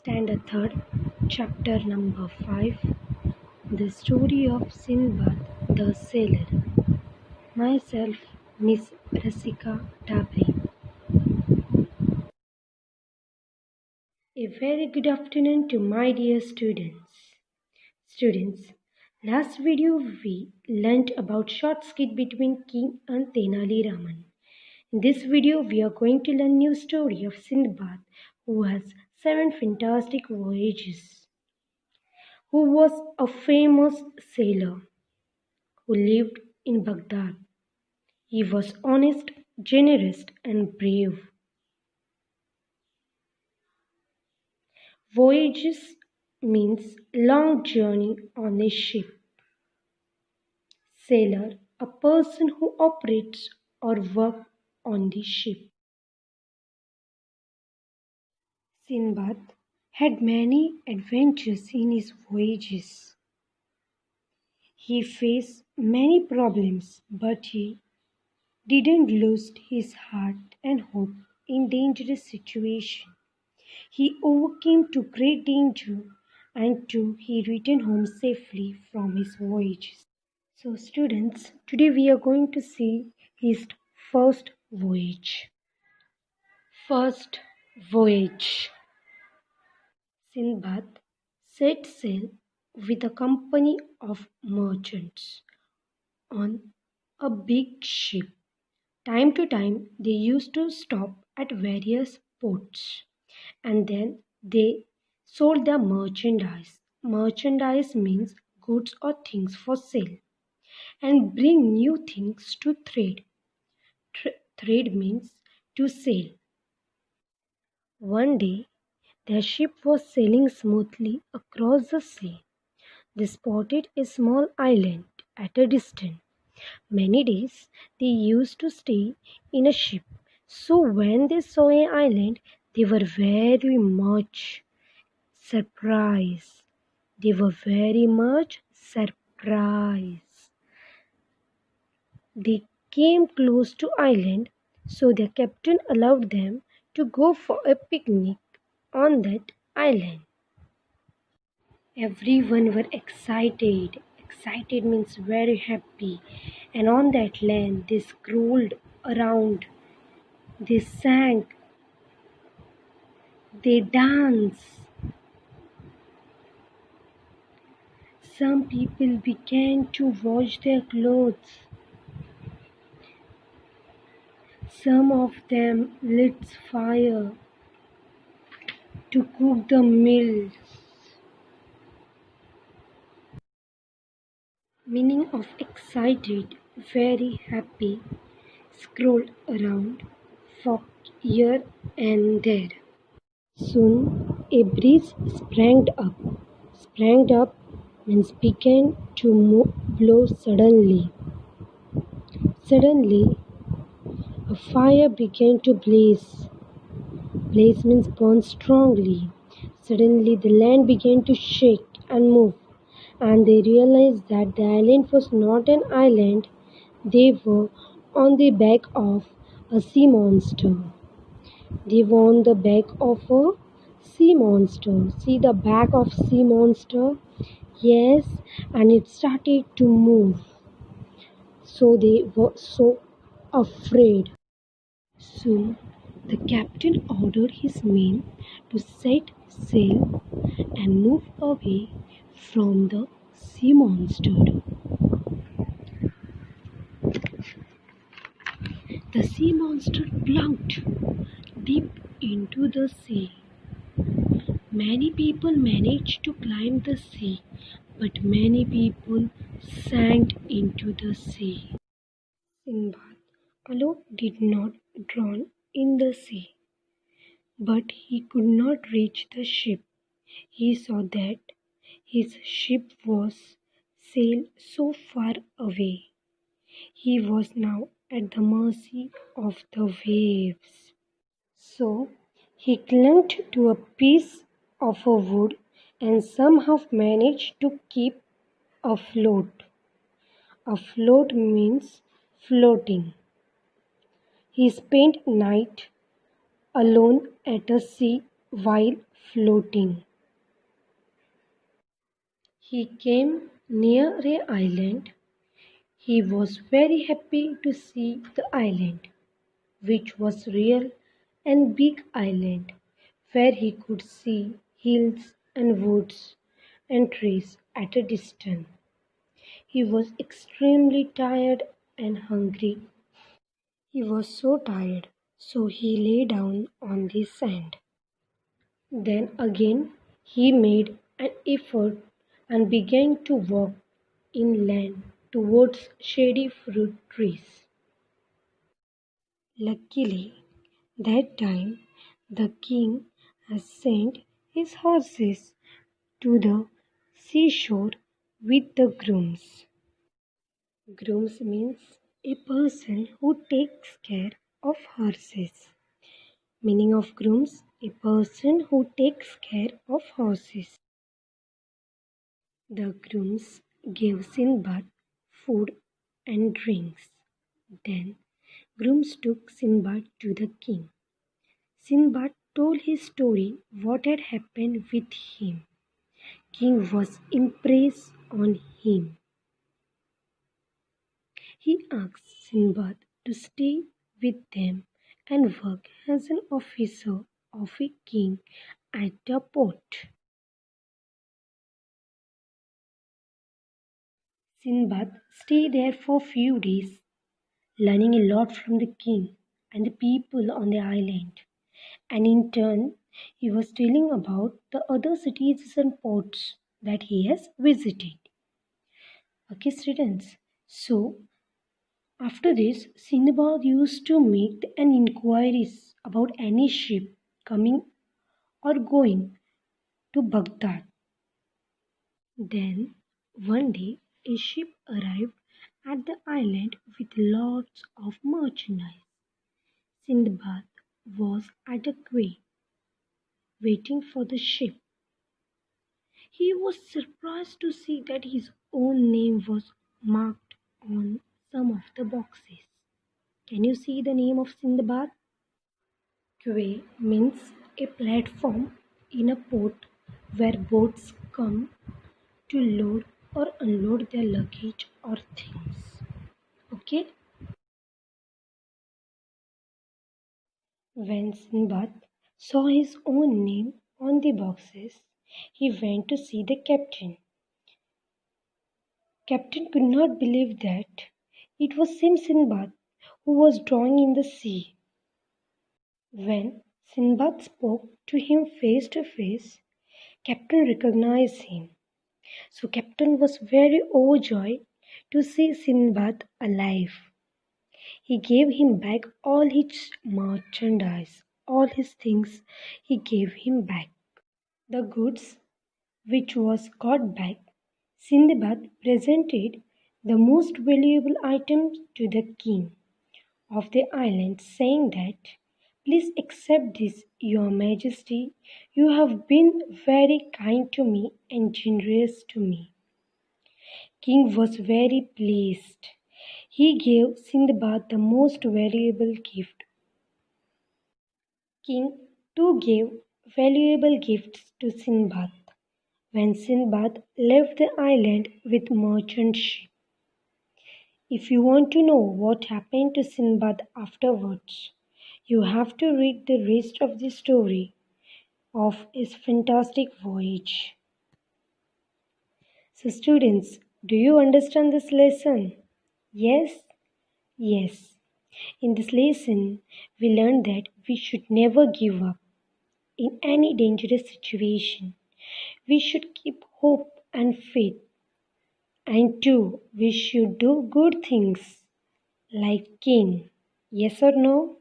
Standard 3rd, Chapter number 5, The Story of Sindbad the Sailor. Myself, Miss RASIKA DABRE. A very good afternoon to my dear students. Last video we learnt about short skit between King and Tenali Raman. In this video, we are going to learn new story of Sindbad, who has 7 fantastic voyages, who was a famous sailor who lived in Baghdad. He was honest, generous, and brave. Voyages means long journey on a ship. Sailor, a person who operates or works on the ship. Sindbad had many adventures in his voyages. He faced many problems, but he didn't lose his heart and hope in dangerous situations. He overcame to great danger and he returned home safely from his voyages. So students, today we are going to see his first voyage. First voyage. Sindbad set sail with a company of merchants on a big ship. Time to time, they used to stop at various ports and then they sold their merchandise. Merchandise means goods or things for sale and bring new things to trade. Trade means to sail. One day, their ship was sailing smoothly across the sea. They spotted a small island at a distance. Many days they used to stay in a ship. So when they saw an island, they were very much surprised. They were very much surprised. They came close to island, so their captain allowed them to go for a picnic on that island. Everyone were excited. Excited means very happy. And on that land, they scrolled around. They sang. They danced. Some people began to wash their clothes. Some of them lit fire to cook the meals. Meaning of excited, very happy, scrolled around for here and there. Soon a breeze sprang up. Sprang up means began to blow suddenly. Suddenly a fire began to blaze. Blaze means burn strongly. Suddenly the land began to shake and move, and they realized that the island was not an island. They were on the back of a sea monster. They were on the back of a sea monster. See the back of sea monster? Yes, and it started to move. So they were so afraid. Soon the captain ordered his men to set sail and move away from the sea monster. The sea monster plunged deep into the sea. Many people managed to climb the sea, but many people sank into the sea. Sindbad alone did not drown in the sea, but he could not reach the ship. He saw that his ship was sailed so far away. He was now at the mercy of the waves. So he clung to a piece of a wood and somehow managed to keep afloat. Afloat means floating. He spent night alone at a sea while floating. He came near a island. He was very happy to see the island, which was real and big island, where he could see hills and woods and trees at a distance. He was extremely tired and hungry. He was so tired, so he lay down on the sand. Then again he made an effort and began to walk inland towards shady fruit trees. Luckily, that time the king had sent his horses to the seashore with the grooms. Grooms means a person who takes care of horses. Meaning of grooms, a person who takes care of horses. The grooms gave Sindbad food and drinks. Then grooms took Sindbad to the king. Sindbad told his story, what had happened with him. King was impressed on him. He asked Sindbad to stay with them and work as an officer of a king at the port. Sindbad stayed there for a few days, learning a lot from the king and the people on the island. And in turn, he was telling about the other cities and ports that he has visited. Okay, students. So, after this, Sindbad used to make an inquiries about any ship coming or going to Baghdad. Then, one day, a ship arrived at the island with lots of merchandise. Sindbad was at the quay, waiting for the ship. He was surprised to see that his own name was marked on some of the boxes. Can you see the name of Sindbad? Quay means a platform in a port where boats come to load or unload their luggage or things. Okay? When Sindbad saw his own name on the boxes, he went to see the captain. Captain could not believe that it was Sindbad who was drawing in the sea. When Sindbad spoke to him face to face, Captain recognized him. So Captain was very overjoyed to see Sindbad alive. He gave him back all his merchandise, all his things he gave him back. The goods which was got back, Sindbad presented the most valuable items to the king of the island, saying that, please accept this, your majesty. You have been very kind to me and generous to me. King was very pleased. He gave Sindbad the most valuable gift. King too gave valuable gifts to Sindbad when Sindbad left the island with merchant ship. If you want to know what happened to Sindbad afterwards, you have to read the rest of the story of his fantastic voyage. So students, do you understand this lesson? Yes? Yes. In this lesson, we learned that we should never give up in any dangerous situation. We should keep hope and faith. And two, we should do good things like king. Yes or no?